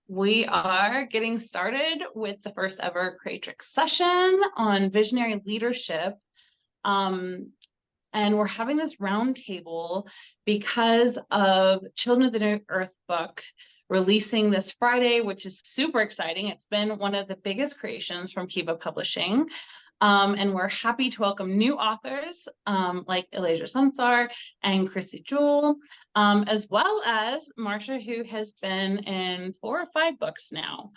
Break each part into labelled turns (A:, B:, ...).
A: We are getting started with the first ever Creatrix session on visionary leadership. Um, and we're having this roundtable because of Children of the New Earth book releasing this Friday, which is super exciting. It's been one of the biggest creations from Kiva Publishing. And we're happy to welcome new authors like Eleja SunStar and Krissy Jewell, as well as Marsha, who has been in 4 or 5 books now.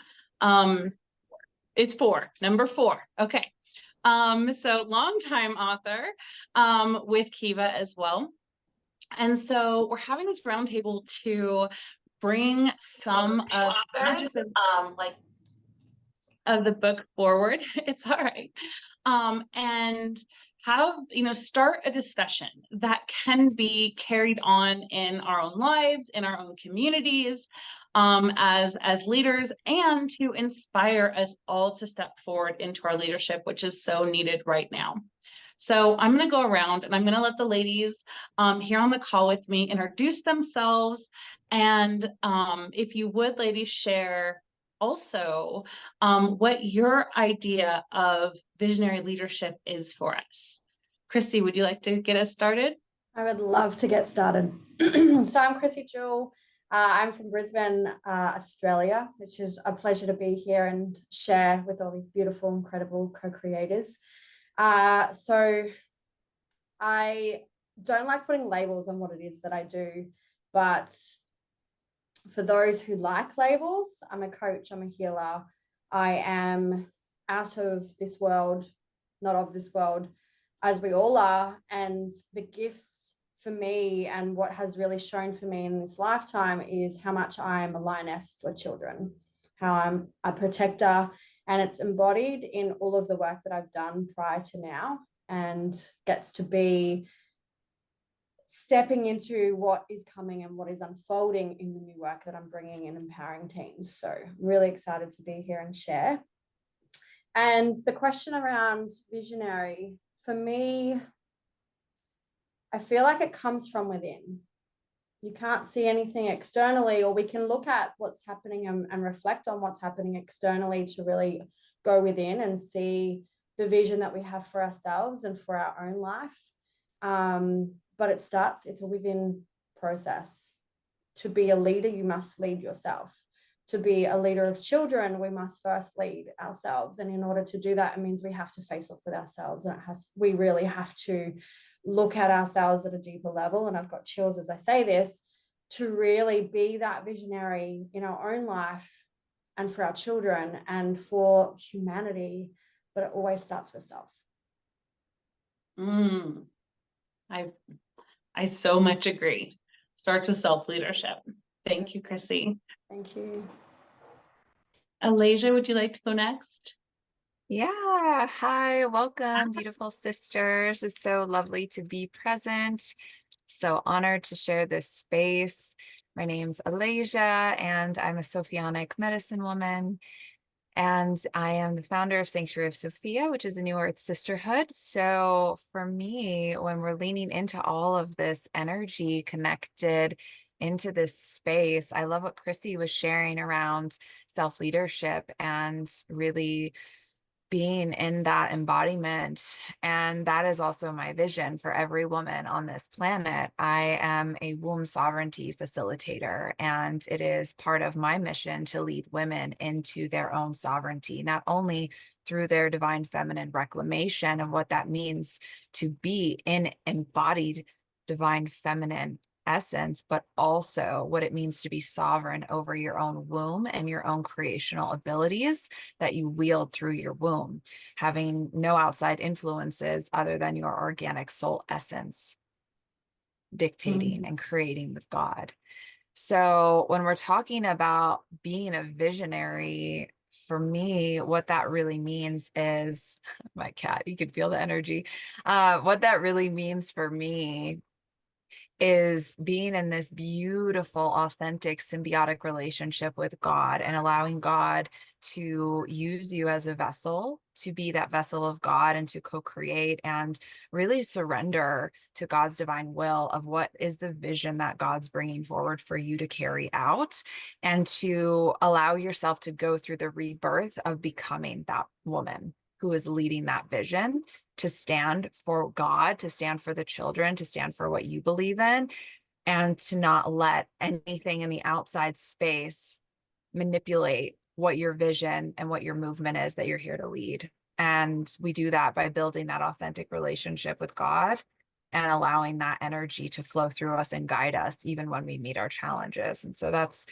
A: It's 4, number 4. Okay. So longtime author with Kiva as well. And so we're having this roundtable to bring some of of the book forward. It's all right. And have, start a discussion that can be carried on in our own lives, in our own communities, as leaders, and to inspire us all to step forward into our leadership, which is so needed right now. So I'm going to go around and I'm going to let the ladies here on the call with me introduce themselves. And if you would, ladies, share also what your idea of visionary leadership is for us. Krissy, would you like to get us started?
B: I would love to get started. So I'm Krissy Jewell. I'm from Brisbane, Australia, which is a pleasure to be here and share with all these beautiful, incredible co-creators. So I don't like putting labels on what it is that I do, but for those who like labels, I'm a coach, I'm a healer. I am out of this world, not of this world, as we all are. And the gifts for me and what has really shown for me in this lifetime is how much I am a lioness for children, how I'm a protector, and it's embodied in all of the work that I've done prior to now and gets to be stepping into what is coming and what is unfolding in the new work that I'm bringing in empowering teams. So I'm really excited to be here and share. And the question around visionary, for me, I feel like it comes from within. You can't see anything externally, or we can look at what's happening and reflect on what's happening externally to really go within and see the vision that we have for ourselves and for our own life. But it's a within process. To be a leader, you must lead yourself. To be a leader of children, we must first lead ourselves. And in order to do that, it means we have to face off with ourselves. And we really have to look at ourselves at a deeper level. And I've got chills as I say this, to really be that visionary in our own life and for our children and for humanity. But it always starts with self.
A: I so much agree. Starts with self-leadership. Thank you, Krissy.
B: Thank you.
A: Eleja, would you like to go next?
C: Yeah. Hi, welcome, beautiful sisters. It's so lovely to be present. So honored to share this space. My name's Eleja, and I'm a Sophianic medicine woman. And I am the founder of Sanctuary of Sophia, which is a New Earth sisterhood. So for me, when we're leaning into all of this energy connected into this space, I love what Krissy was sharing around self-leadership and really being in that embodiment. And that is also my vision for every woman on this planet. I am a womb sovereignty facilitator, and it is part of my mission to lead women into their own sovereignty, not only through their divine feminine reclamation of what that means to be in embodied divine feminine essence, but also what it means to be sovereign over your own womb and your own creational abilities that you wield through your womb, having no outside influences other than your organic soul essence dictating and creating with God. So when we're talking about being a visionary, for me, what that really means is my cat, you can feel the energy. What that really means for me is being in this beautiful, authentic, symbiotic relationship with God and allowing God to use you as a vessel, to be that vessel of God and to co-create and really surrender to God's divine will of what is the vision that God's bringing forward for you to carry out, and to allow yourself to go through the rebirth of becoming that woman who is leading that vision, to stand for God, to stand for the children, to stand for what you believe in, and to not let anything in the outside space manipulate what your vision and what your movement is that you're here to lead. And we do that by building that authentic relationship with God and allowing that energy to flow through us and guide us even when we meet our challenges. And so that's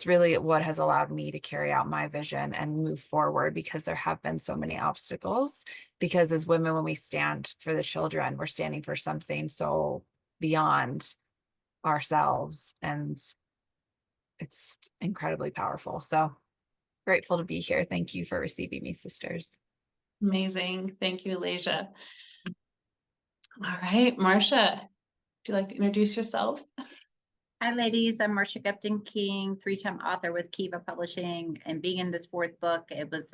C: really what has allowed me to carry out my vision and move forward, because there have been so many obstacles. Because as women, when we stand for the children, we're standing for something so beyond ourselves, and it's incredibly powerful. So grateful to be here. Thank you for receiving me, sisters.
A: Amazing. Thank you, Eleja. All right, Marcia, would you like to introduce yourself?
D: Hi, ladies. I'm Marcia Gupton King, 3-time author with Kiva Publishing. And being in this 4th book, it's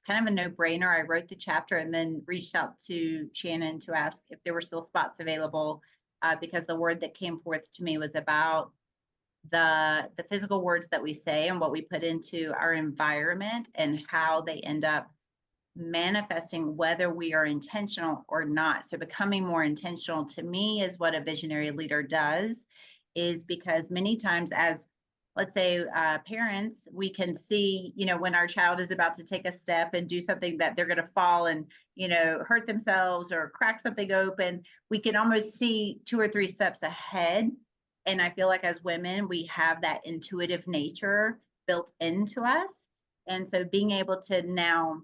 D: kind of a no-brainer. I wrote the chapter and then reached out to Shannon to ask if there were still spots available, because the word that came forth to me was about the physical words that we say and what we put into our environment and how they end up manifesting whether we are intentional or not. So becoming more intentional to me is what a visionary leader does, is because many times as, let's say, parents, we can see, when our child is about to take a step and do something that they're going to fall and, hurt themselves or crack something open, we can almost see 2 or 3 steps ahead. And I feel like as women, we have that intuitive nature built into us. And so being able to now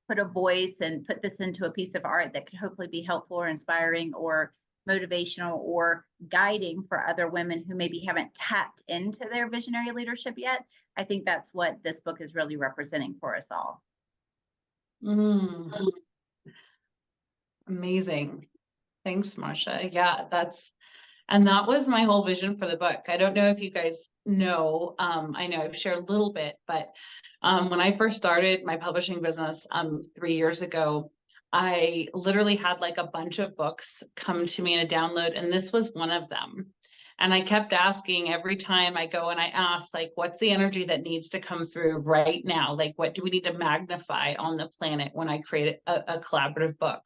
D: put a voice and put this into a piece of art that could hopefully be helpful or inspiring or motivational or guiding for other women who maybe haven't tapped into their visionary leadership yet, I think that's what this book is really representing for us all.
A: Amazing. Thanks, Marcia. Yeah, that was my whole vision for the book. I don't know if you guys know, I know I've shared a little bit, but when I first started my publishing business 3 years ago, I literally had like a bunch of books come to me in a download, and this was one of them. And I kept asking every time I go and I ask, like, what's the energy that needs to come through right now? Like, what do we need to magnify on the planet when I create a collaborative book?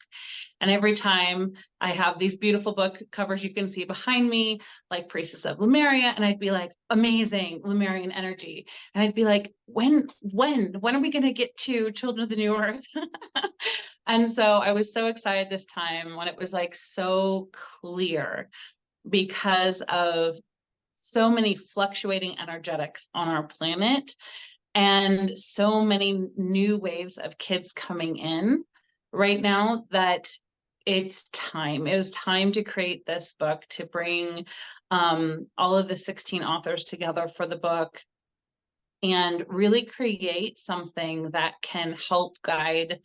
A: And every time I have these beautiful book covers you can see behind me, like Priestess of Lemuria, and I'd be like, amazing, Lemurian energy. And I'd be like, when are we going to get to Children of the New Earth? And so I was so excited this time when it was like so clear, because of so many fluctuating energetics on our planet and so many new waves of kids coming in right now, that it was time to create this book, to bring all of the 16 authors together for the book and really create something that can help guide,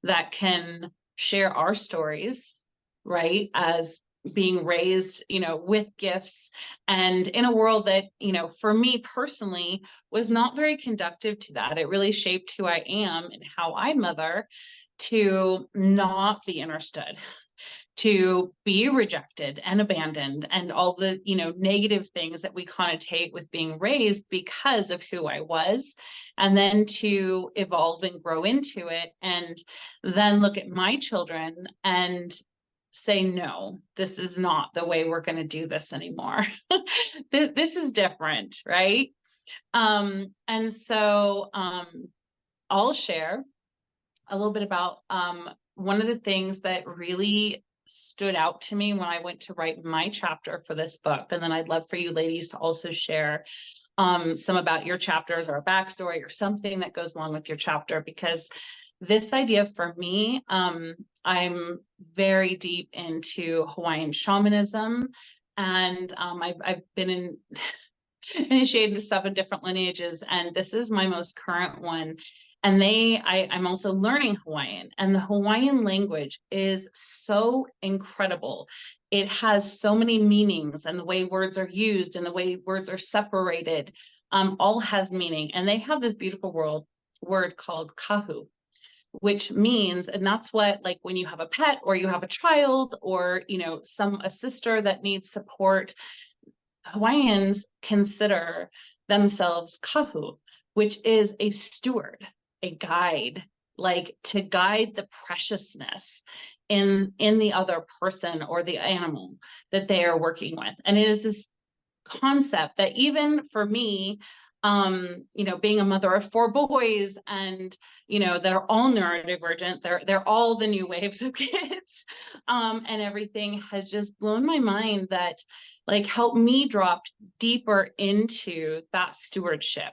A: that can share our stories, right, as being raised, with gifts, and in a world that, for me personally, was not very conducive to that. It really shaped who I am and how I mother, to not be understood, to be rejected and abandoned, and all the, negative things that we connotate with being raised because of who I was, and then to evolve and grow into it, and then look at my children and say, no, this is not the way we're going to do this anymore. This is different, right? And so I'll share a little bit about one of the things that really stood out to me when I went to write my chapter for this book. And then I'd love for you ladies to also share some about your chapters or a backstory or something that goes along with your chapter, because this idea for me, I'm very deep into Hawaiian shamanism, and I've been initiated to 7 different lineages, and this is my most current one. And I'm also learning Hawaiian, and the Hawaiian language is so incredible. It has so many meanings, and the way words are used and the way words are separated, all has meaning. And they have this beautiful word called kahu, which means, and that's what, like when you have a pet or you have a child or, you know, a sister that needs support, Hawaiians consider themselves kahu, which is a steward, a guide, like to guide the preciousness in the other person or the animal that they are working with. And it is this concept that even for me, you know, being a mother of 4 boys, and you know, they're all neurodivergent, they're all the new waves of kids, and everything has just blown my mind, that like helped me drop deeper into that stewardship,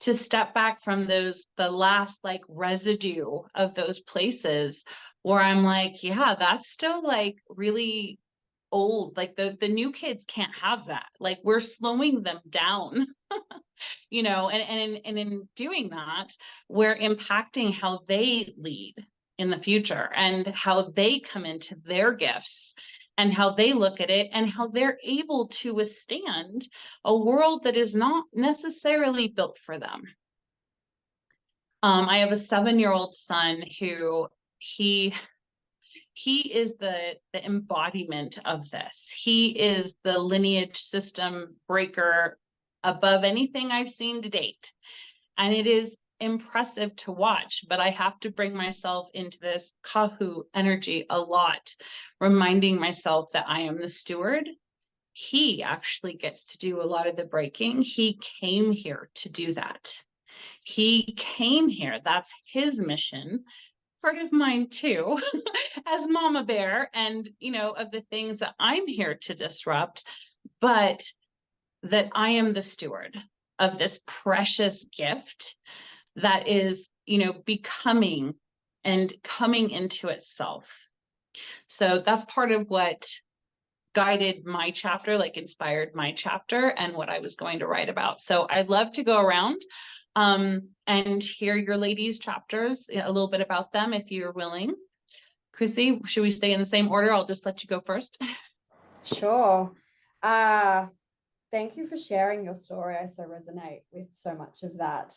A: to step back from the last like residue of those places where I'm like, yeah, that's still like really old. Like the new kids can't have that. Like we're slowing them down, you know, and in doing that, we're impacting how they lead in the future and how they come into their gifts and how they look at it and how they're able to withstand a world that is not necessarily built for them. I have a 7-year-old son who he is the embodiment of this. He is the lineage system breaker above anything I've seen to date. And it is impressive to watch, but I have to bring myself into this kahu energy a lot, reminding myself that I am the steward. He actually gets to do a lot of the breaking. He came here to do that. He came here. That's his mission. Part of mine too, as mama bear, and you know, of the things that I'm here to disrupt, but that I am the steward of this precious gift that is, you know, becoming and coming into itself. So that's part of what guided my chapter, like inspired my chapter and what I was going to write about. So I'd love to go around and hear your ladies' chapters, a little bit about them if you're willing. Krissy, should we stay in the same order? I'll just let you go first.
B: Sure. Thank you for sharing your story. I so resonate with so much of that.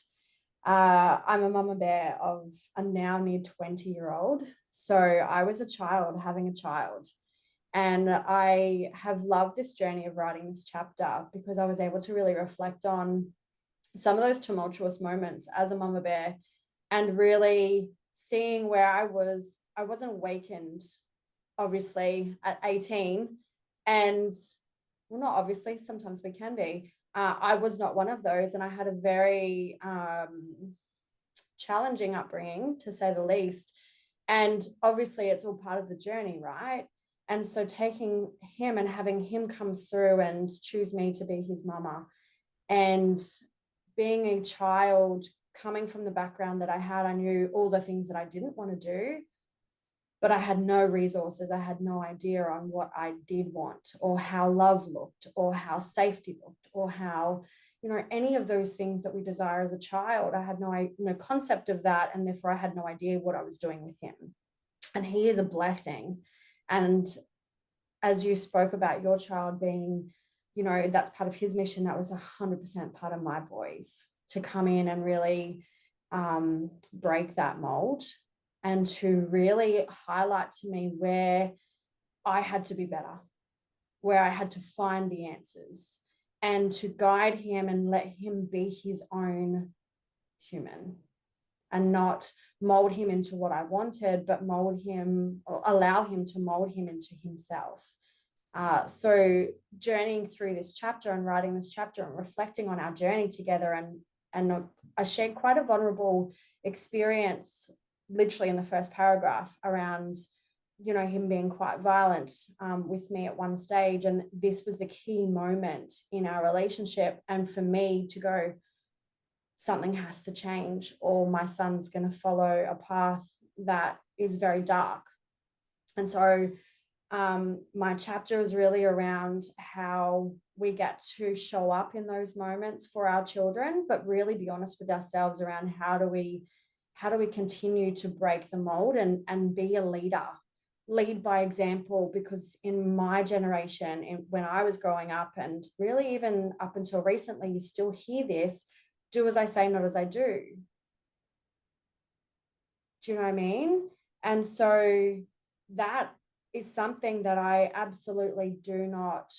B: I'm a mama bear of a now near 20-year-old. So I was a child having a child. And I have loved this journey of writing this chapter because I was able to really reflect on some of those tumultuous moments as a mama bear and really seeing where I wasn't awakened, obviously, at 18. And well, not obviously, sometimes we can be. I was not one of those. And I had a very challenging upbringing, to say the least. And obviously, it's all part of the journey, right? And so taking him and having him come through and choose me to be his mama, and being a child coming from the background that I had, I knew all the things that I didn't want to do, but I had no resources. I had no idea on what I did want, or how love looked, or how safety looked, or how, you know, any of those things that we desire as a child. I had no concept of that. And therefore I had no idea what I was doing with him. And he is a blessing. And as you spoke about your child being, you know, that's part of his mission, that was 100% part of my boys, to come in and really break that mold and to really highlight to me where I had to be better, where I had to find the answers, and to guide him and let him be his own human, and not mold him into what I wanted, but mold him, or allow him to mold him into himself. So journeying through this chapter and writing this chapter and reflecting on our journey together, and I shared quite a vulnerable experience literally in the first paragraph around, you know, him being quite violent with me at one stage. And this was the key moment in our relationship. And for me to go, something has to change, or my son's going to follow a path that is very dark. And so my chapter is really around how we get to show up in those moments for our children, but really be honest with ourselves around how do we how do we continue to break the mold and be a leader, lead by example? Because in my generation, when I was growing up, and really even up until recently, you still hear this: do as I say, not as I do. Do you know what I mean? And so that is something that I absolutely do not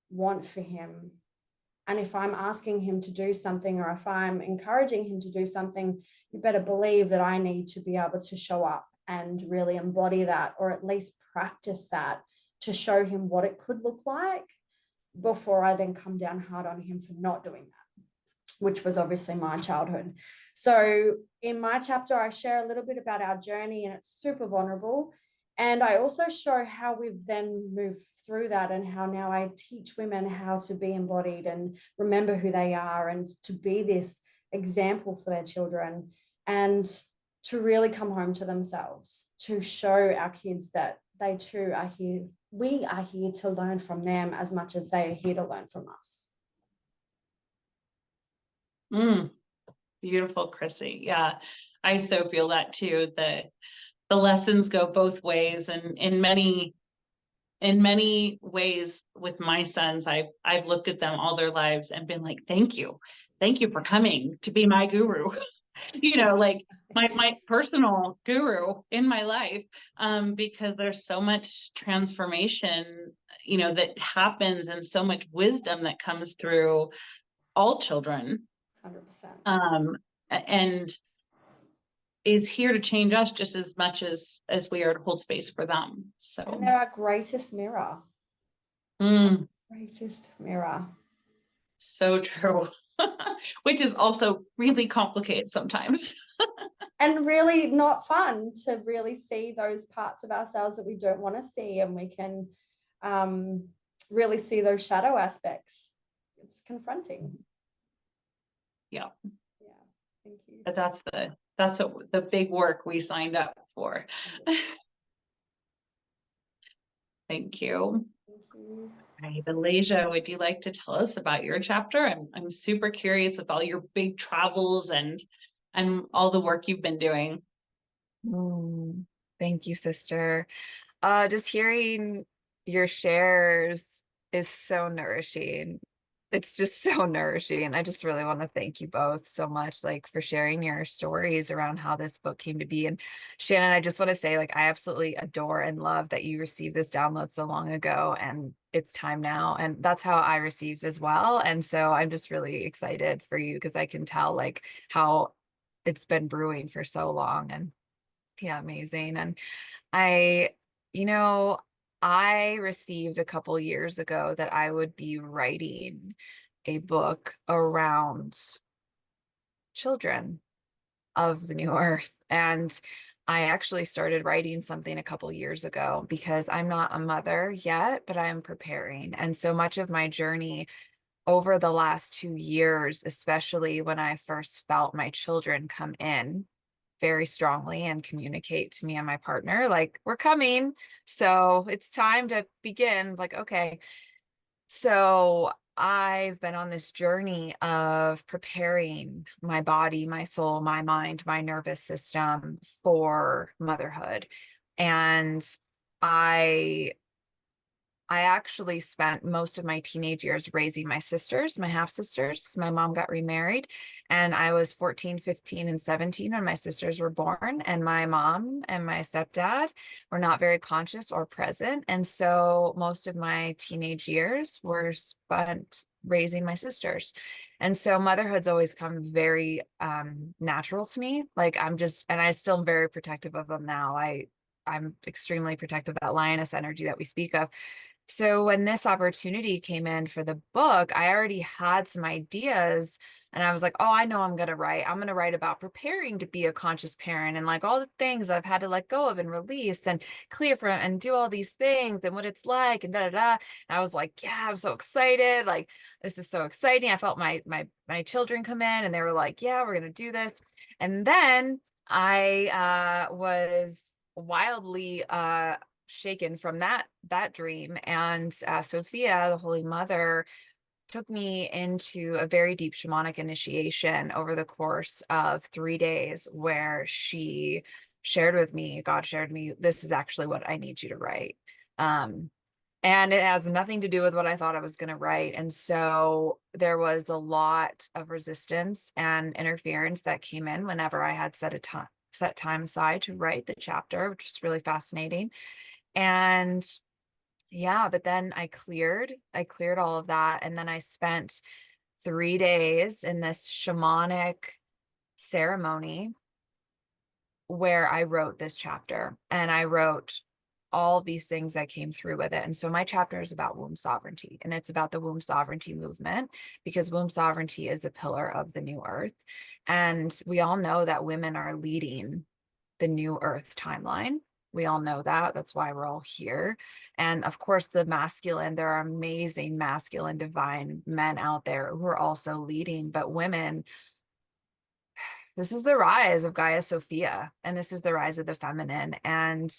B: want for him. And if I'm asking him to do something, or if I'm encouraging him to do something, you better believe that I need to be able to show up and really embody that, or at least practice that, to show him what it could look like, before I then come down hard on him for not doing that, which was obviously my childhood. So in my chapter, I share a little bit about our journey, and it's super vulnerable. And I also show how we've then moved through that, and how now I teach women how to be embodied and remember who they are, and to be this example for their children, and to really come home to themselves, to show our kids that they too are here. We are here to learn from them as much as they are here to learn from us.
A: Beautiful, Krissy. Yeah, I so feel that too, that the lessons go both ways. And in many ways with my sons, I've looked at them all their lives and been like, thank you for coming to be my guru. You know, like my personal guru in my life, because there's so much transformation, you know, that happens, and so much wisdom that comes through all children,
B: 100%.
A: and is here to change us just as much as we are to hold space for them. So,
B: and they're our greatest mirror. Greatest mirror.
A: So true. Which is also really complicated sometimes.
B: And really not fun to really see those parts of ourselves that we don't want to see, and we can really see those shadow aspects. It's confronting.
A: Yeah.
B: Thank you.
A: But that's what the big work we signed up for. Thank you.
B: Thank you.
A: Right, Eleja, would you like to tell us about your chapter? I'm super curious with all your big travels and all the work you've been doing.
C: Thank you, sister. Just hearing your shares is so nourishing. It's just so nourishing. And I just really want to thank you both so much, like, for sharing your stories around how this book came to be. And Shannon, I just want to say, like, I absolutely adore and love that you received this download so long ago, and it's time now. And that's how I receive as well. And so I'm just really excited for you, because I can tell, like, how it's been brewing for so long. And yeah, amazing. And you know, I received a couple years ago that I would be writing a book around children of the new earth. And I actually started writing something a couple years ago, because I'm not a mother yet, but I'm preparing. And so much of my journey over the last 2 years, especially when I first felt my children come in very strongly and communicate to me and my partner, like, we're coming, so it's time to begin. Like, okay. So I've been on this journey of preparing my body, my soul, my mind, my nervous system for motherhood. And I actually spent most of my teenage years raising my sisters, my half sisters, because my mom got remarried. And I was 14, 15, and 17 when my sisters were born. And my mom and my stepdad were not very conscious or present. And so most of my teenage years were spent raising my sisters. And so motherhood's always come very natural to me. Like, and I still am very protective of them now. I'm extremely protective of that lioness energy that we speak of. So when this opportunity came in for the book, I already had some ideas, and I was like, oh, I know I'm going to write. I'm going to write about preparing to be a conscious parent, and like all the things that I've had to let go of and release and clear from and do all these things and what it's like and da da da. And I was like, yeah, I'm so excited. Like, this is so exciting. I felt my children come in, and they were like, yeah, we're going to do this. And then I was wildly shaken from that dream. And Sophia, the Holy Mother, took me into a very deep shamanic initiation over the course of 3 days, where she shared with me, God shared me, this is actually what I need you to write. And it has nothing to do with what I thought I was going to write. And so there was a lot of resistance and interference that came in whenever I had set time aside to write the chapter, which was really fascinating. And yeah, but then I cleared all of that. And then I spent 3 days in this shamanic ceremony where I wrote this chapter, and I wrote all these things that came through with it. And so my chapter is about womb sovereignty, and it's about the womb sovereignty movement, because womb sovereignty is a pillar of the new earth. And we all know that women are leading the new earth timeline. We all know that. That's why we're all here. And of course, the masculine, there are amazing masculine divine men out there who are also leading, but women, this is the rise of Gaia Sophia, and this is the rise of the feminine. And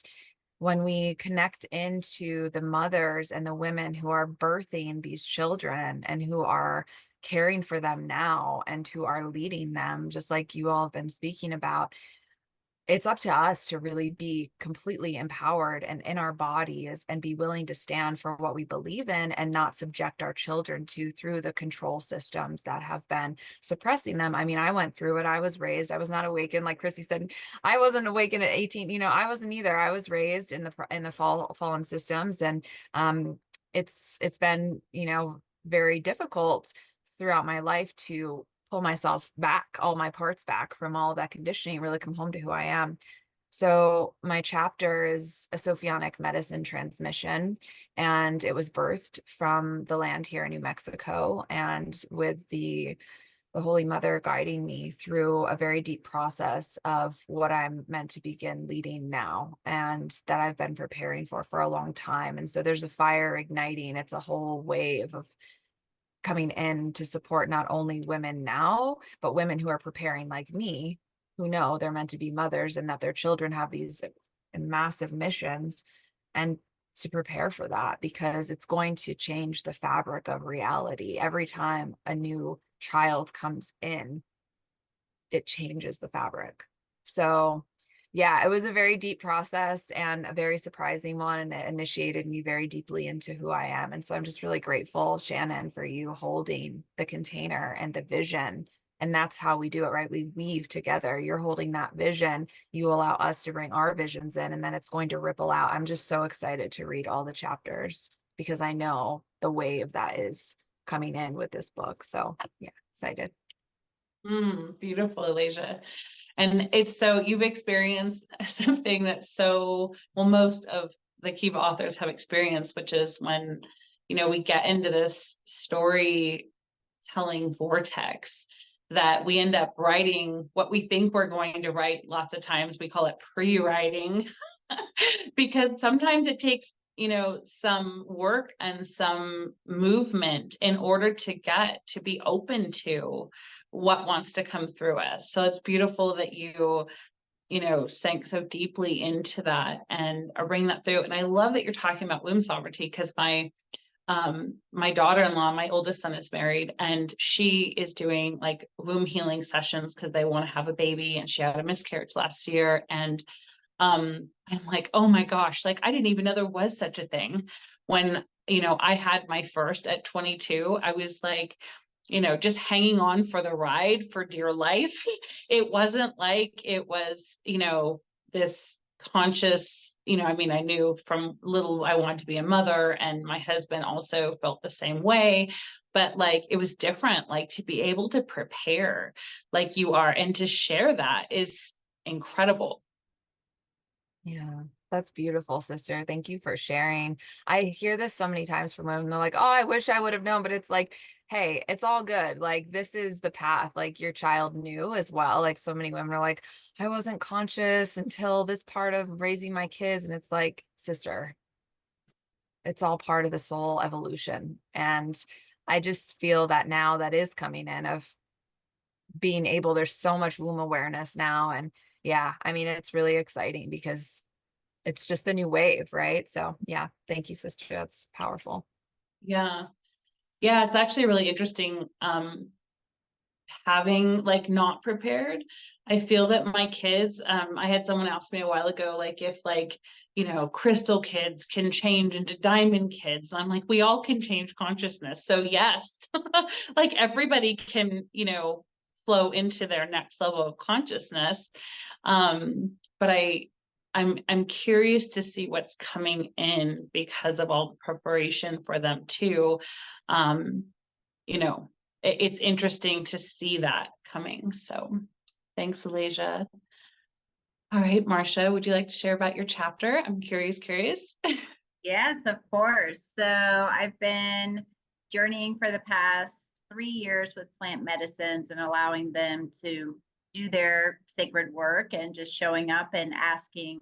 C: when we connect into the mothers and the women who are birthing these children and who are caring for them now and who are leading them, just like you all have been speaking about, it's up to us to really be completely empowered and in our bodies and be willing to stand for what we believe in and not subject our children to through the control systems that have been suppressing them. I mean, I went through it. I was raised. I was not awakened. Like Krissy said, I wasn't awakened at 18. You know, I wasn't either. I was raised in the fallen systems. And it's been, you know, very difficult throughout my life to pull myself back, all my parts back from all of that conditioning, really come home to who I am. So my chapter is a Sophianic medicine transmission, and it was birthed from the land here in New Mexico, and with the Holy Mother guiding me through a very deep process of what I'm meant to begin leading now, and that I've been preparing for a long time. And so there's a fire igniting. It's a whole wave of coming in to support not only women now, but women who are preparing like me, who know they're meant to be mothers and that their children have these massive missions, and to prepare for that, because it's going to change the fabric of reality. Every time a new child comes in, it changes the fabric. So yeah, it was a very deep process and a very surprising one, and it initiated me very deeply into who I am. And so I'm just really grateful, Shannon, for you holding the container and the vision. And that's how we do it, right? We weave together. You're holding that vision. You allow us to bring our visions in, and then it's going to ripple out. I'm just so excited to read all the chapters, because I know the wave that is coming in with this book. So yeah, excited.
A: Beautiful, Eleja. And it's so, you've experienced something that's so, well, most of the Kiva authors have experienced, which is when, you know, we get into this storytelling vortex that we end up writing what we think we're going to write. Lots of times we call it pre-writing because sometimes it takes, you know, some work and some movement in order to get to be open to what wants to come through us. So it's beautiful that you know, sank so deeply into that and are bringing that through. And I love that you're talking about womb sovereignty, because my daughter-in-law, my oldest son, is married, and she is doing like womb healing sessions because they want to have a baby, and she had a miscarriage last year. And I'm like, oh my gosh, like I didn't even know there was such a thing. When, you know, I had my first at 22, I was like, you know, just hanging on for the ride for dear life. It wasn't like it was, you know, this conscious, you know, I mean, I knew from little I wanted to be a mother, and my husband also felt the same way, but like it was different. Like to be able to prepare like you are and to share that is incredible.
C: Yeah, that's beautiful, sister. Thank you for sharing. I hear this so many times from women. They're like, oh, I wish I would have known, but it's like, hey, it's all good. Like, this is the path. Like, your child knew as well. Like, so many women are like, I wasn't conscious until this part of raising my kids. And it's like, sister, it's all part of the soul evolution. And I just feel that now that is coming in of being able, there's so much womb awareness now. And yeah, I mean, it's really exciting because it's just a new wave, right? So yeah, thank you, sister. That's powerful.
A: Yeah. Yeah, it's actually really interesting. Having like not prepared. I feel that my kids, I had someone ask me a while ago, like if like, crystal kids can change into diamond kids. I'm like, we all can change consciousness. So yes, like everybody can, flow into their next level of consciousness. But I'm curious to see what's coming in because of all the preparation for them too. Um, it's interesting to see that coming. So thanks, Eleja. All right, Marcia, would you like to share about your chapter? I'm curious.
D: Yes, of course. So I've been journeying for the past 3 years with plant medicines and allowing them to do their sacred work and just showing up and asking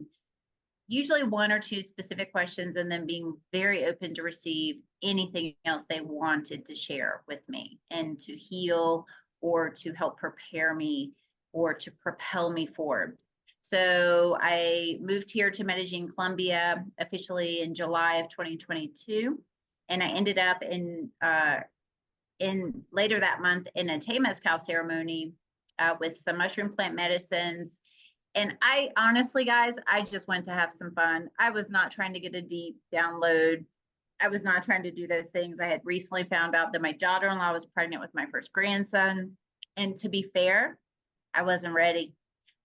D: usually one or two specific questions and then being very open to receive anything else they wanted to share with me and to heal or to help prepare me or to propel me forward. So I moved here to Medellin, Colombia, officially in July of 2022, and I ended up in later that month in a Temazcal ceremony with some mushroom plant medicines. And I honestly, guys, I just went to have some fun. I was not trying to get a deep download. I was not trying to do those things. I had recently found out that my daughter-in-law was pregnant with my first grandson. And to be fair, I wasn't ready.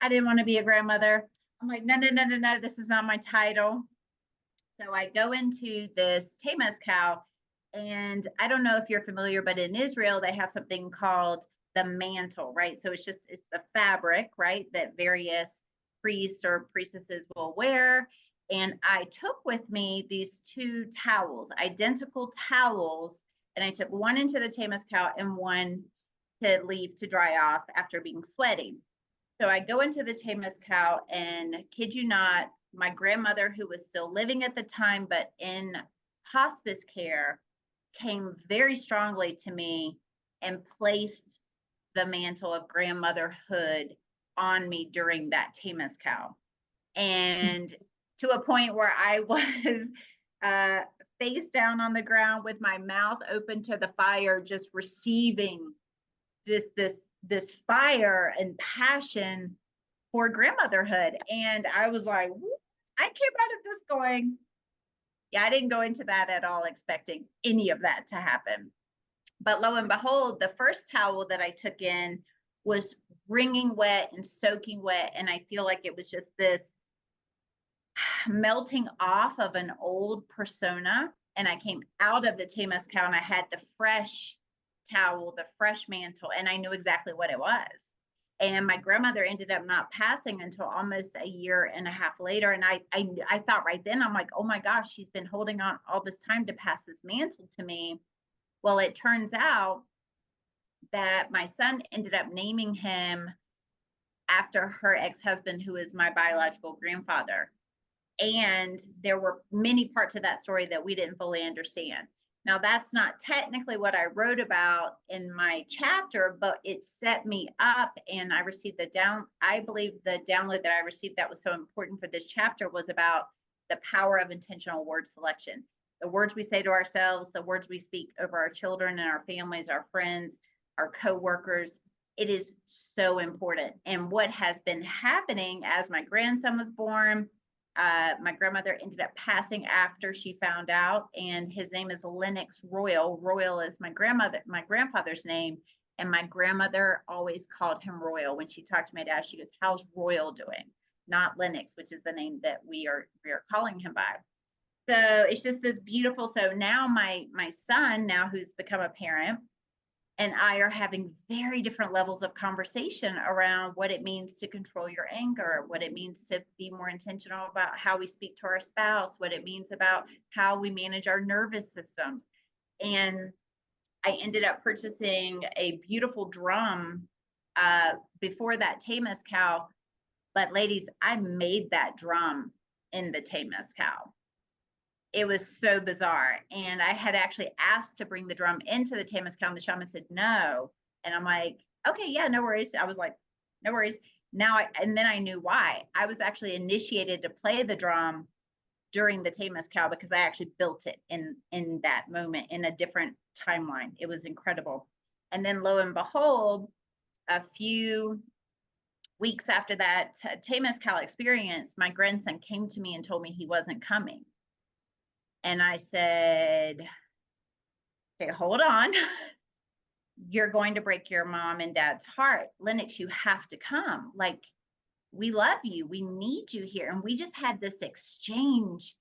D: I didn't want to be a grandmother. I'm like, no, this is not my title. So I go into this Temazcal, and I don't know if you're familiar, but in Israel, they have something called the mantle, right? So it's the fabric, right, that various priests or priestesses will wear. And I took with me these two towels, identical towels, and I took one into the Temazcal and one to leave to dry off after being sweaty. So I go into the Temazcal, and kid you not, my grandmother, who was still living at the time, but in hospice care, came very strongly to me and placed the mantle of grandmotherhood on me during that Temazcal. And to a point where I was face down on the ground with my mouth open to the fire, just receiving just this fire and passion for grandmotherhood. And I was like, I came out of this going, yeah, I didn't go into that at all expecting any of that to happen. But lo and behold, the first towel that I took in was wringing wet and soaking wet. And I feel like it was just this melting off of an old persona. And I came out of the Temazcal and I had the fresh towel, the fresh mantle, and I knew exactly what it was. And my grandmother ended up not passing until almost a year and a half later. And I thought right then, I'm like, oh my gosh, she's been holding on all this time to pass this mantle to me. Well, it turns out that my son ended up naming him after her ex-husband, who is my biological grandfather. And there were many parts of that story that we didn't fully understand. Now, that's not technically what I wrote about in my chapter, but it set me up, and I received I believe the download that I received that was so important for this chapter was about the power of intentional word selection. The words we say to ourselves, the words we speak over our children and our families, our friends, our coworkers, it is so important. And what has been happening as my grandson was born, my grandmother ended up passing after she found out, and his name is Lennox Royal. Royal is my grandfather's name, and my grandmother always called him Royal. When she talked to my dad, she goes, "How's Royal doing?" Not Lennox, which is the name that we are calling him by. So it's just this beautiful. So now my son, now who's become a parent, and I are having very different levels of conversation around what it means to control your anger, what it means to be more intentional about how we speak to our spouse, what it means about how we manage our nervous systems. And I ended up purchasing a beautiful drum before that Temazcal. But ladies, I made that drum in the Temazcal. It was so bizarre. And I had actually asked to bring the drum into the Temazcal, and the shaman said no. And I'm like, okay, yeah, no worries. I was like, no worries. And then I knew why. I was actually initiated to play the drum during the Temazcal, because I actually built it in that moment in a different timeline. It was incredible. And then lo and behold, a few weeks after that Temazcal experience, my grandson came to me and told me he wasn't coming. And I said, okay, hold on. You're going to break your mom and dad's heart. Lennox, you have to come. Like, we love you. We need you here. And we just had this exchange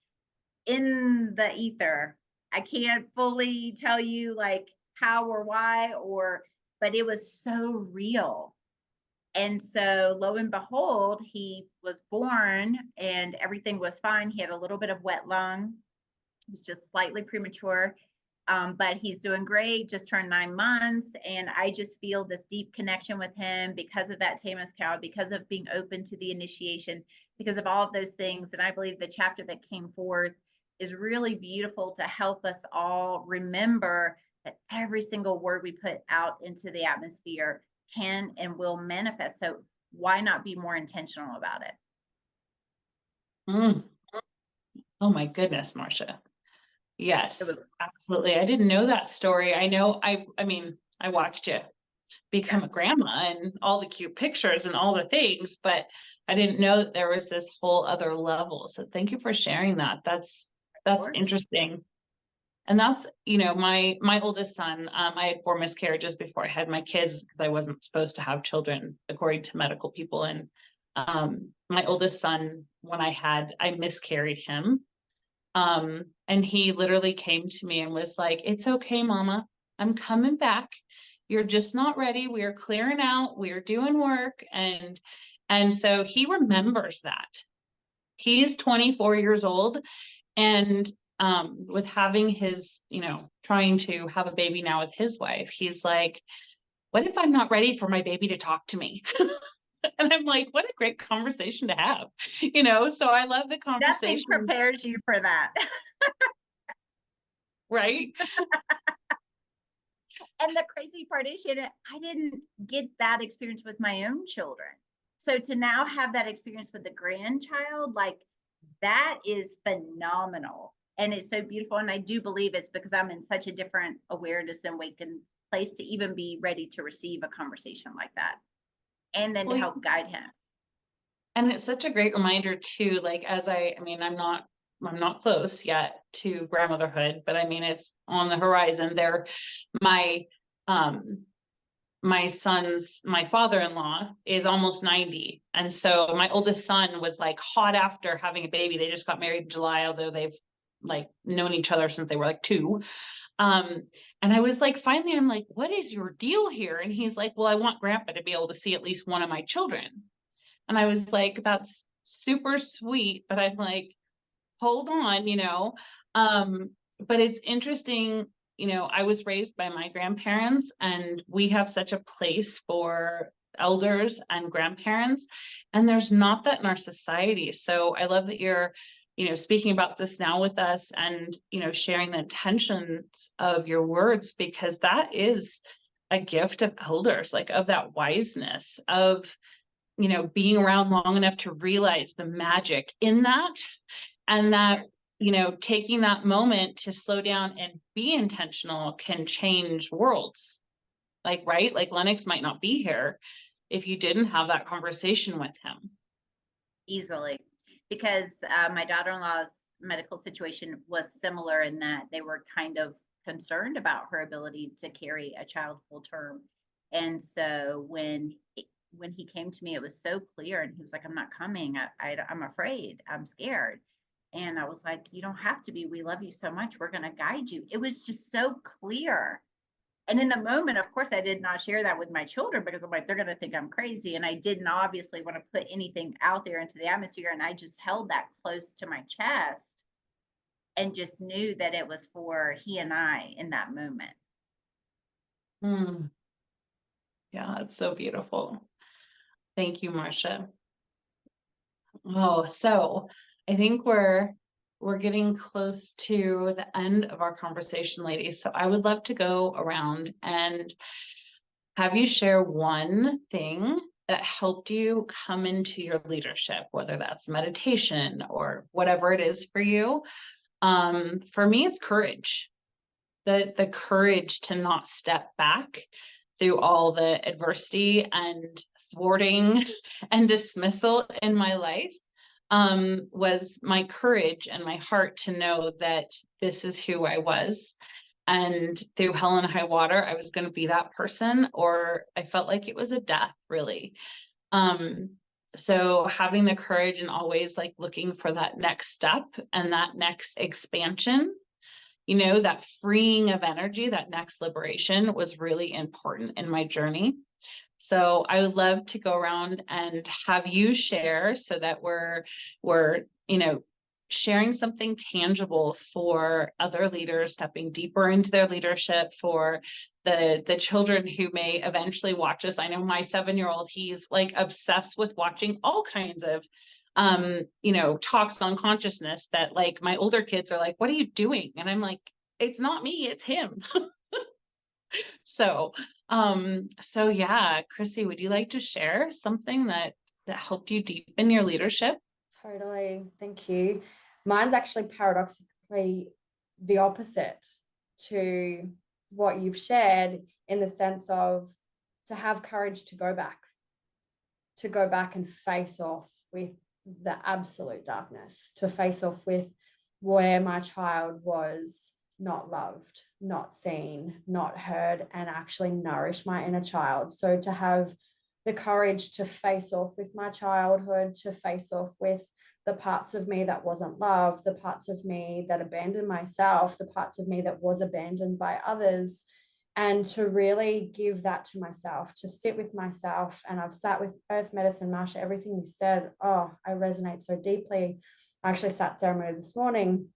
D: in the ether. I can't fully tell you like how or why, but it was so real. And so lo and behold, he was born and everything was fine. He had a little bit of wet lung. It was just slightly premature. But he's doing great, just turned 9 months. And I just feel this deep connection with him because of that Temazcal, because of being open to the initiation, because of all of those things. And I believe the chapter that came forth is really beautiful to help us all remember that every single word we put out into the atmosphere can and will manifest. So why not be more intentional about it?
A: Oh my goodness, Marcia. Yes,
D: It was
A: absolutely. I didn't know that story. I know, I mean, I watched you become a grandma and all the cute pictures and all the things, but I didn't know that there was this whole other level. So thank you for sharing that. That's interesting. And that's, you know, my oldest son, I had 4 miscarriages before I had my kids because I wasn't supposed to have children according to medical people. And my oldest son, when I miscarried him. And he literally came to me and was like, "It's okay, Mama. I'm coming back. You're just not ready. We are clearing out. We are doing work." And so he remembers that. He's 24 years old, and with having his, you know, trying to have a baby now with his wife, he's like, "What if I'm not ready for my baby to talk to me?" And I'm like, what a great conversation to have, you know? So I love the conversation.
D: Nothing prepares you for that.
A: Right?
D: And the crazy part is, Shannon, I didn't get that experience with my own children. So to now have that experience with the grandchild, like, that is phenomenal. And it's so beautiful. And I do believe it's because I'm in such a different awareness and awakened place to even be ready to receive a conversation like that. And then to help guide him.
A: And it's such a great reminder too, like, as I mean, I'm not close yet to grandmotherhood, but I mean, it's on the horizon there. My father-in-law is almost 90. And so my oldest son was like hot after having a baby. They just got married in July, although they've like known each other since they were like 2. And I was like, finally, I'm like, "What is your deal here?" And he's like, "Well, I want grandpa to be able to see at least one of my children." And I was like, "That's super sweet." But I'm like, hold on, you know? But it's interesting, you know, I was raised by my grandparents, and we have such a place for elders and grandparents, and there's not that in our society. So I love that you're, you know, speaking about this now with us, and, you know, sharing the intentions of your words, because that is a gift of elders, like of that wiseness of, you know, being around long enough to realize the magic in that, and that, you know, taking that moment to slow down and be intentional can change worlds. Like, right? Like Lennox might not be here if you didn't have that conversation with him.
D: Easily. Because my daughter-in-law's medical situation was similar in that they were kind of concerned about her ability to carry a child full term. And so when he came to me, it was so clear, and he was like, "I'm not coming. I'm afraid. I'm scared." And I was like, "You don't have to be. We love you so much. We're going to guide you." It was just so clear. And in the moment, of course, I did not share that with my children because I'm like, they're going to think I'm crazy. And I didn't obviously want to put anything out there into the atmosphere. And I just held that close to my chest and just knew that it was for he and I in that moment.
A: Yeah, it's so beautiful. Thank you, Marcia. Oh, so I think we're getting close to the end of our conversation, ladies. So I would love to go around and have you share one thing that helped you come into your leadership, whether that's meditation or whatever it is for you. For me, it's courage. The courage to not step back through all the adversity and thwarting and dismissal in my life, was my courage and my heart to know that this is who I was. And through hell and high water, I was going to be that person, or I felt like it was a death, really. So having the courage and always like looking for that next step and that next expansion, you know, that freeing of energy, that next liberation was really important in my journey. So I would love to go around and have you share so that we're, you know, sharing something tangible for other leaders stepping deeper into their leadership, for the children who may eventually watch us. I know my 7-year-old, he's like obsessed with watching all kinds of you know, talks on consciousness that like my older kids are like, what are you doing? And I'm like, it's not me, it's him. So yeah, Krissy, would you like to share something that helped you deepen your leadership?
B: Totally. Thank you. Mine's actually paradoxically the opposite to what you've shared, in the sense of to have courage to go back and face off with the absolute darkness, to face off with where my child was not loved, not seen, not heard, and actually nourish my inner child. So to have the courage to face off with my childhood, to face off with the parts of me that wasn't loved, the parts of me that abandoned myself, the parts of me that was abandoned by others, and to really give that to myself, to sit with myself. And I've sat with Earth Medicine, Marsha, everything you said, oh, I resonate so deeply. I actually sat ceremony this morning.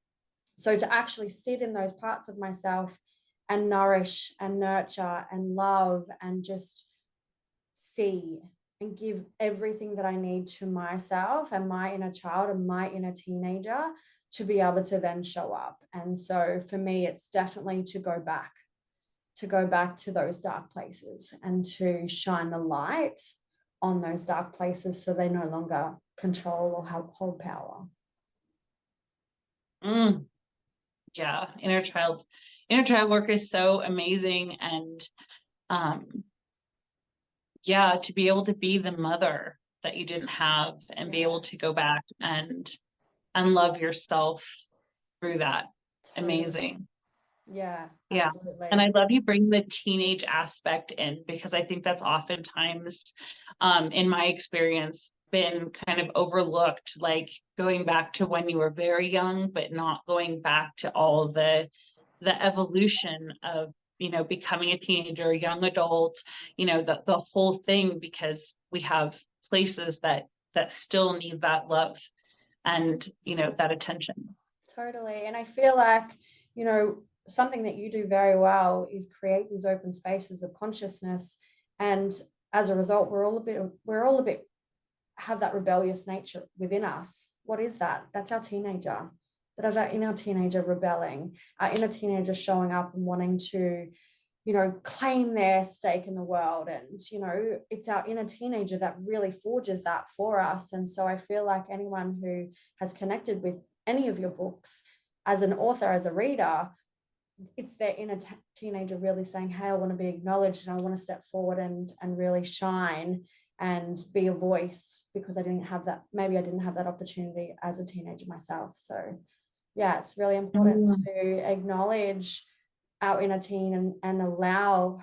B: So to actually sit in those parts of myself and nourish and nurture and love and just see and give everything that I need to myself and my inner child and my inner teenager to be able to then show up. And so for me, it's definitely to go back to those dark places and to shine the light on those dark places so they no longer control or hold power.
A: Yeah, inner child work is so amazing. And yeah, to be able to be the mother that you didn't have and be able to go back and love yourself through that.
B: Totally.
A: Amazing.
B: Yeah,
A: Yeah.
B: absolutely.
A: And I love you bring the teenage aspect in, because I think that's oftentimes, in my experience, been kind of overlooked, like going back to when you were very young, but not going back to all the evolution of, you know, becoming a teenager, a young adult, you know, the whole thing, because we have places that still need that love and, you know, that attention.
B: Totally. And I feel like, you know, something that you do very well is create these open spaces of consciousness. And as a result, we're all a bit have that rebellious nature within us. What is that? That's our teenager. That is our inner teenager rebelling, our inner teenager showing up and wanting to, you know, claim their stake in the world. And, you know, it's our inner teenager that really forges that for us. And so I feel like anyone who has connected with any of your books as an author, as a reader, it's their inner teenager really saying, hey, I want to be acknowledged and I want to step forward and really shine and be a voice, because I didn't have that opportunity as a teenager myself. So yeah, it's really important to acknowledge our inner teen and allow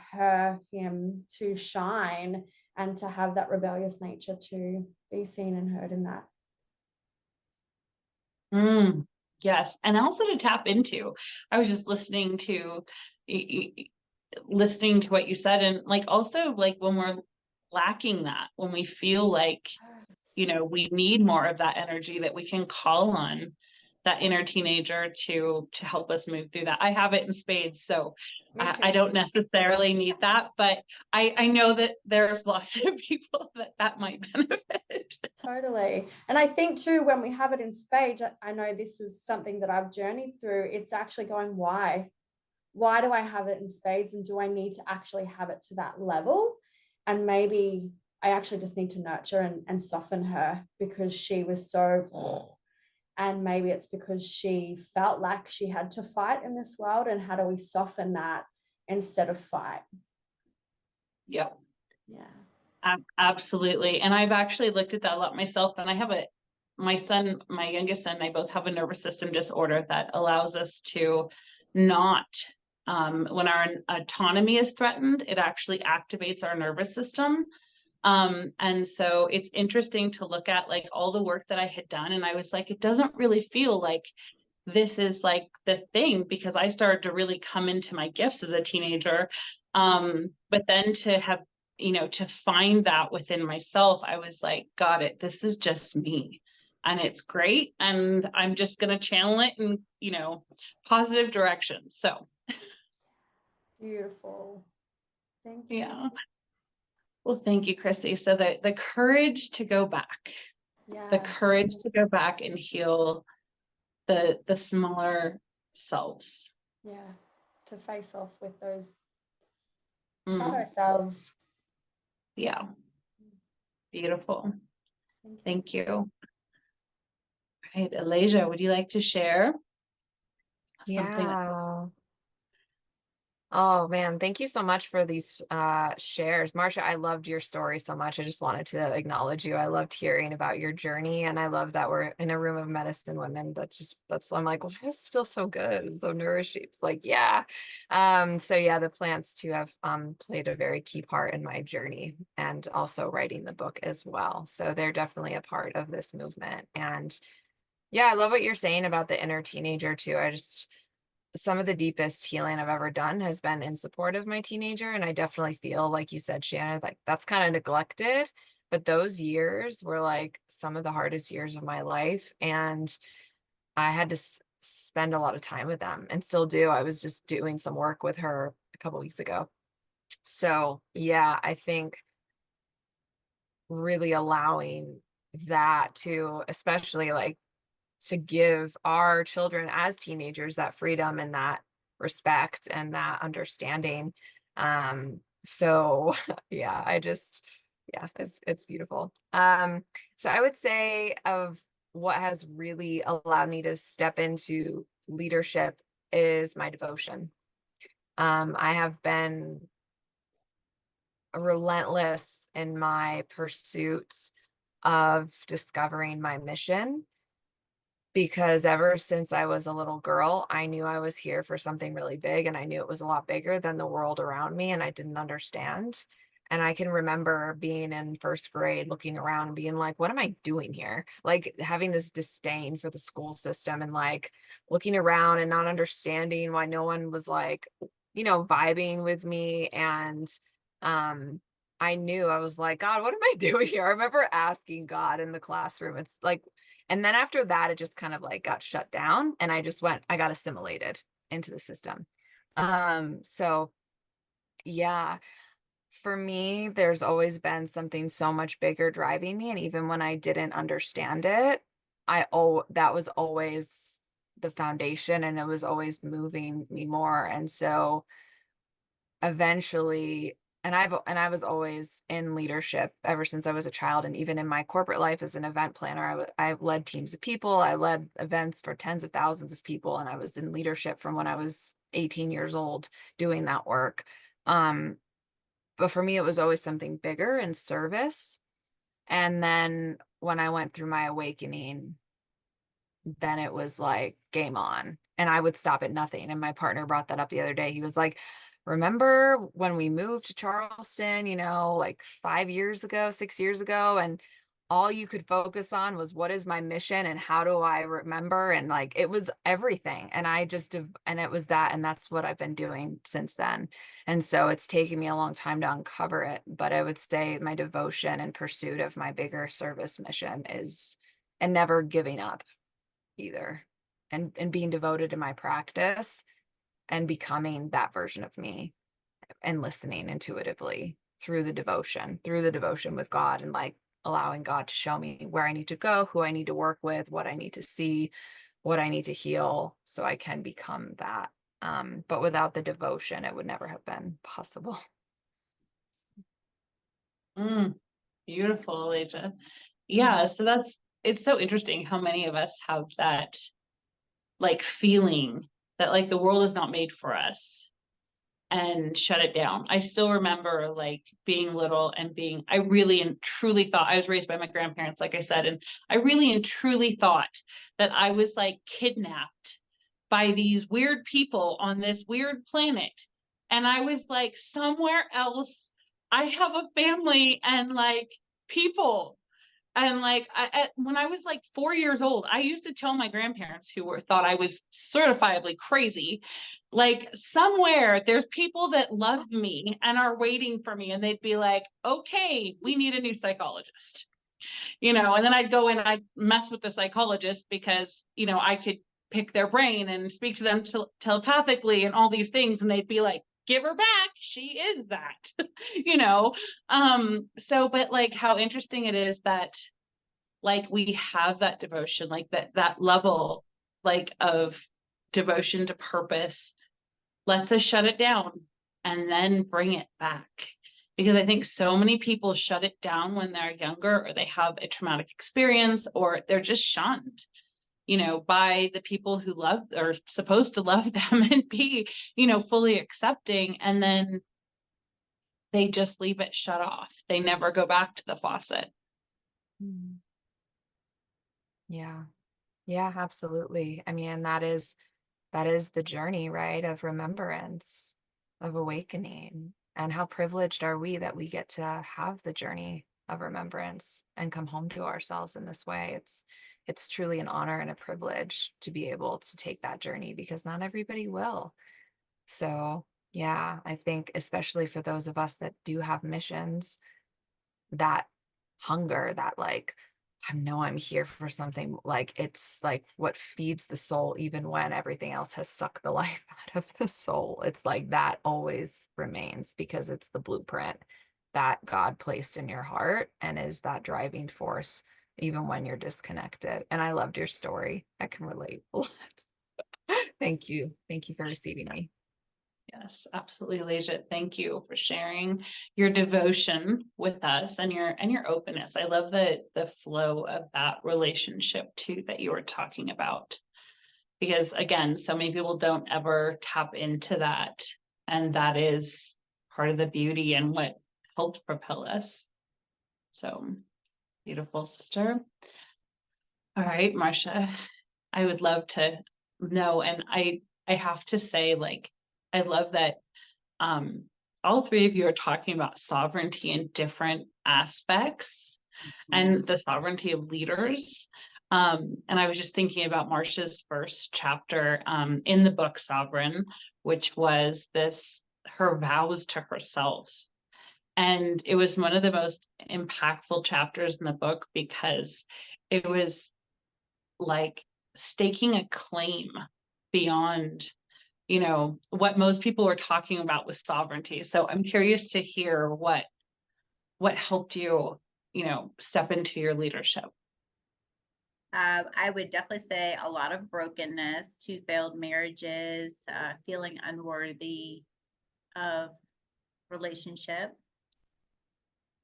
B: him to shine and to have that rebellious nature to be seen and heard in that.
A: Yes. And also to tap into, I was just listening to what you said, and like also like when we're lacking that, when we feel like, you know, we need more of that energy, that we can call on that inner teenager to help us move through that. I have it in spades, so I don't necessarily need that, but I know that there's lots of people that might benefit.
B: Totally. And I think too, when we have it in spades, I know this is something that I've journeyed through. It's actually going, why do I have it in spades? And do I need to actually have it to that level? And maybe I actually just need to nurture and soften her because she was so, and maybe it's because she felt like she had to fight in this world. And how do we soften that instead of fight?
A: Yep.
B: Yeah.
A: Absolutely. And I've actually looked at that a lot myself. And I have my son, my youngest son, and I both have a nervous system disorder that allows us to not, when our autonomy is threatened, it actually activates our nervous system. And so it's interesting to look at like all the work that I had done. And I was like, it doesn't really feel like this is like the thing, because I started to really come into my gifts as a teenager. But then to have, to find that within myself, I was like, got it. This is just me. And it's great. And I'm just going to channel it in, positive directions. So.
B: Beautiful. Thank you.
A: Yeah. Well, thank you, Krissy. So the courage to go back,
B: Yeah.
A: the courage to go back and heal the smaller selves.
B: Yeah. To face off with those
A: Mm.
B: shadow selves.
A: Yeah. Beautiful. Thank you. All right, Eleja, would you like to share something?
C: Yeah. Oh man, thank you so much for these shares. Marsha, I loved your story so much. I just wanted to acknowledge you. I loved hearing about your journey, and I love that we're in a room of medicine women. I'm like, well, this feels so good. It's so nourishing. It's like, yeah. So yeah, the plants too have played a very key part in my journey, and also writing the book as well. So they're definitely a part of this movement. And yeah, I love what you're saying about the inner teenager too. Some of the deepest healing I've ever done has been in support of my teenager. And I definitely feel, like you said, Shannon, like that's kind of neglected. But those years were like some of the hardest years of my life. And I had to spend a lot of time with them, and still do. I was just doing some work with her a couple weeks ago. So yeah, I think really allowing that to, especially like, to give our children as teenagers that freedom and that respect and that understanding. So yeah, it's beautiful. So I would say of what has really allowed me to step into leadership is my devotion. I have been relentless in my pursuit of discovering my mission, because ever since I was a little girl, I knew I was here for something really big, and I knew it was a lot bigger than the world around me, and I didn't understand. And I can remember being in first grade, looking around and being like, what am I doing here? Like having this disdain for the school system, and like looking around and not understanding why no one was like, vibing with me. And I knew, I was like, God, what am I doing here? I remember asking God in the classroom. It's like, and then after that, it just kind of like got shut down, and I got assimilated into the system. So yeah, for me, there's always been something so much bigger driving me. And even when I didn't understand it, that was always the foundation, and it was always moving me more. And so eventually, and I was always in leadership ever since I was a child. And even in my corporate life as an event planner, I led teams of people. I led events for tens of thousands of people, and I was in leadership from when I was 18 years old doing that work. But for me, it was always something bigger in service. And then when I went through my awakening, then it was like game on, and I would stop at nothing. And my partner brought that up the other day. He was like, remember when we moved to Charleston, like 5 years ago, 6 years ago, and all you could focus on was, what is my mission and how do I remember? And like, it was everything. And and it was that, and that's what I've been doing since then. And so it's taken me a long time to uncover it, but I would say my devotion and pursuit of my bigger service mission and never giving up either, and being devoted to my practice and becoming that version of me, and listening intuitively through the devotion with God, and like allowing God to show me where I need to go, who I need to work with, what I need to see, what I need to heal, so I can become that. But without the devotion, it would never have been possible.
A: Beautiful, Eleja. Yeah, so it's so interesting how many of us have that like feeling that like the world is not made for us and shut it down. I still remember like being little and I really and truly thought I was raised by my grandparents, like I said, and I really and truly thought that I was like kidnapped by these weird people on this weird planet. And I was like, somewhere else, I have a family and like people. And like when I was like 4 years old, I used to tell my grandparents thought I was certifiably crazy, like somewhere there's people that love me and are waiting for me, and they'd be like, okay, we need a new psychologist, and then I'd go in and I'd mess with the psychologist because, I could pick their brain and speak to them telepathically and all these things. And they'd be like, give her back. She is that, but like how interesting it is that like we have that devotion, like that level like of devotion to purpose lets us shut it down and then bring it back. Because I think so many people shut it down when they're younger, or they have a traumatic experience, or they're just shunned, by the people who love or supposed to love them and be, fully accepting. And then they just leave it shut off. They never go back to the faucet.
C: Yeah. Yeah, absolutely. I mean, that is the journey, right? Of remembrance, of awakening. And how privileged are we that we get to have the journey of remembrance and come home to ourselves in this way. It's truly an honor and a privilege to be able to take that journey, because not everybody will. So yeah, I think especially for those of us that do have missions, that hunger, that like, I know I'm here for something, like it's like what feeds the soul, even when everything else has sucked the life out of the soul. It's like that always remains, because it's the blueprint that God placed in your heart and is that driving force even when you're disconnected. And I loved your story. I can relate a lot. Thank you. Thank you for receiving me.
A: Yes, absolutely, Eleja. Thank you for sharing your devotion with us and your openness. I love the flow of that relationship too that you were talking about. Because again, so many people don't ever tap into that. And that is part of the beauty and what helped propel us. So beautiful, sister. All right, Marcia, I would love to know, and I have to say, like, I love that all three of you are talking about sovereignty in different aspects and the sovereignty of leaders. And I was just thinking about Marcia's first chapter in the book Sovereign, which was her vows to herself. And it was one of the most impactful chapters in the book, because it was like staking a claim beyond what most people were talking about with sovereignty. So I'm curious to hear what helped you step into your leadership.
D: I would definitely say a lot of brokenness, 2 failed marriages, feeling unworthy of relationship.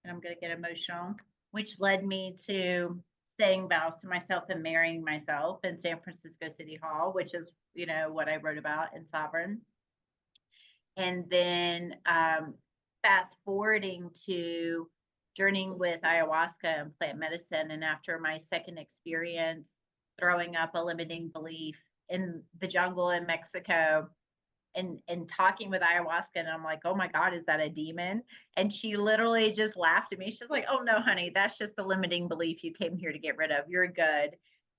D: And I'm going to get emotional, which led me to saying vows to myself and marrying myself in San Francisco City Hall, which is, what I wrote about in Sovereign. And then fast forwarding to journeying with ayahuasca and plant medicine. And after my second experience, throwing up a limiting belief in the jungle in Mexico, and talking with ayahuasca, and I'm like, oh my God, is that a demon? And she literally just laughed at me. She's like, oh no, honey, that's just the limiting belief you came here to get rid of. You're good.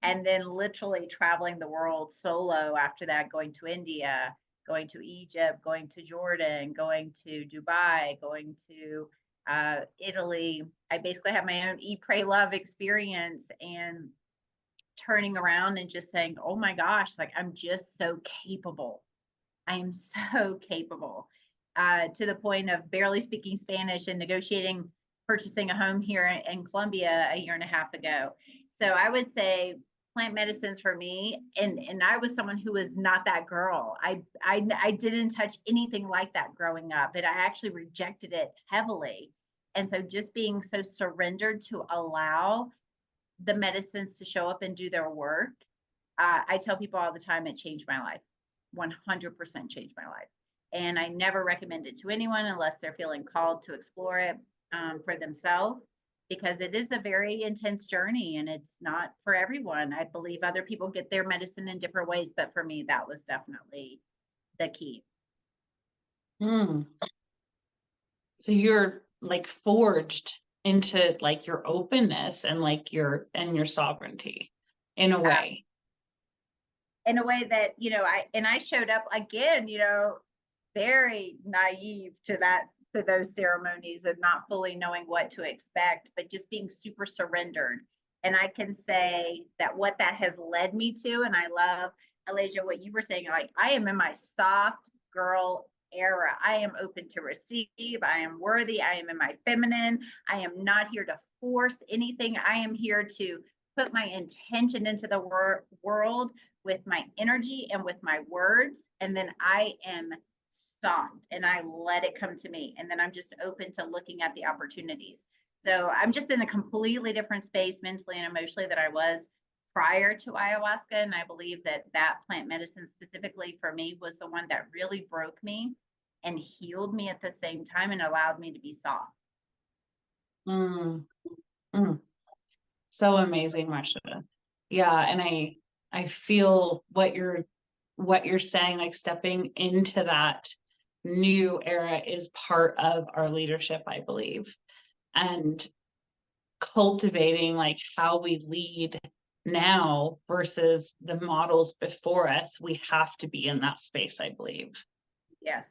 D: And then literally traveling the world solo after that, going to India, going to Egypt, going to Jordan, going to Dubai, going to Italy. I basically have my own eat, pray, love experience, and turning around and just saying, oh my gosh, like I'm just so capable. I am so capable, to the point of barely speaking Spanish and negotiating purchasing a home here in Colombia a year and a half ago. So I would say plant medicines for me, and I was someone who was not that girl. I didn't touch anything like that growing up, and I actually rejected it heavily. And so just being so surrendered to allow the medicines to show up and do their work. I tell people all the time, it changed my life. 100% changed my life. And I never recommend it to anyone unless they're feeling called to explore it for themselves, because it is a very intense journey and it's not for everyone. I believe other people get their medicine in different ways, but for me, that was definitely the key.
A: So you're like forged into like your openness and like your sovereignty in a way.
D: In a way that, you know, I showed up again, you know, very naive to those ceremonies and not fully knowing what to expect, but just being super surrendered. And I can say that what that has led me to, and I love, Eleja, what you were saying, like, I am in my soft girl era. I am open to receive. I am worthy. I am in my feminine. I am not here to force anything. I am here to put my intention into the world with my energy and with my words. And then I am soft and I let it come to me. And then I'm just open to looking at the opportunities. So I'm just in a completely different space mentally and emotionally than I was prior to ayahuasca. And I believe that that plant medicine specifically for me was the one that really broke me and healed me at the same time and allowed me to be soft.
A: So amazing, Marsha. Yeah, and I feel what you're saying, like stepping into that new era is part of our leadership, I believe, and cultivating like how we lead now versus the models before us. We have to be in that space, I believe.
D: Yes.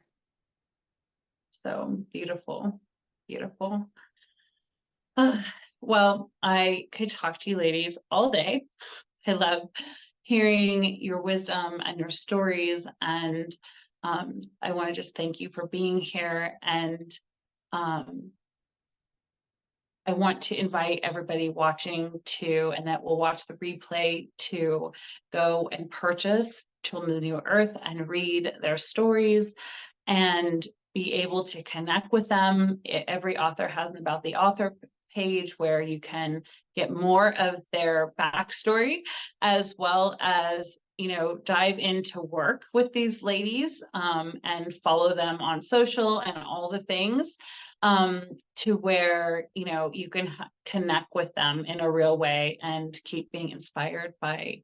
A: So beautiful. Well, I could talk to you ladies all day. I love hearing your wisdom and your stories, and I want to just thank you for being here. And I want to invite everybody watching to, and that will watch the replay, to go and purchase Children of the New Earth and read their stories and be able to connect with them. Every author has an About the Author page where you can get more of their backstory, as well as, you know, dive into work with these ladies and follow them on social and all the things, to where, you know, you can connect with them in a real way and keep being inspired by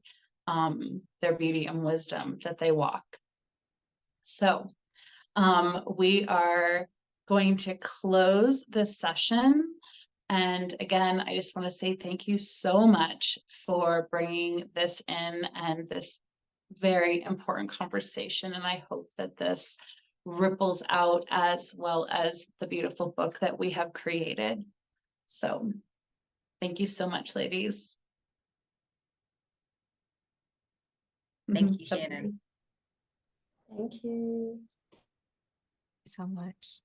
A: their beauty and wisdom that they walk. So we are going to close this session. And again, I just want to say thank you so much for bringing this in and this very important conversation. And I hope that this ripples out as well as the beautiful book that we have created. So thank you so much, ladies.
D: Thank you, Shannon.
B: Thank you
C: So much.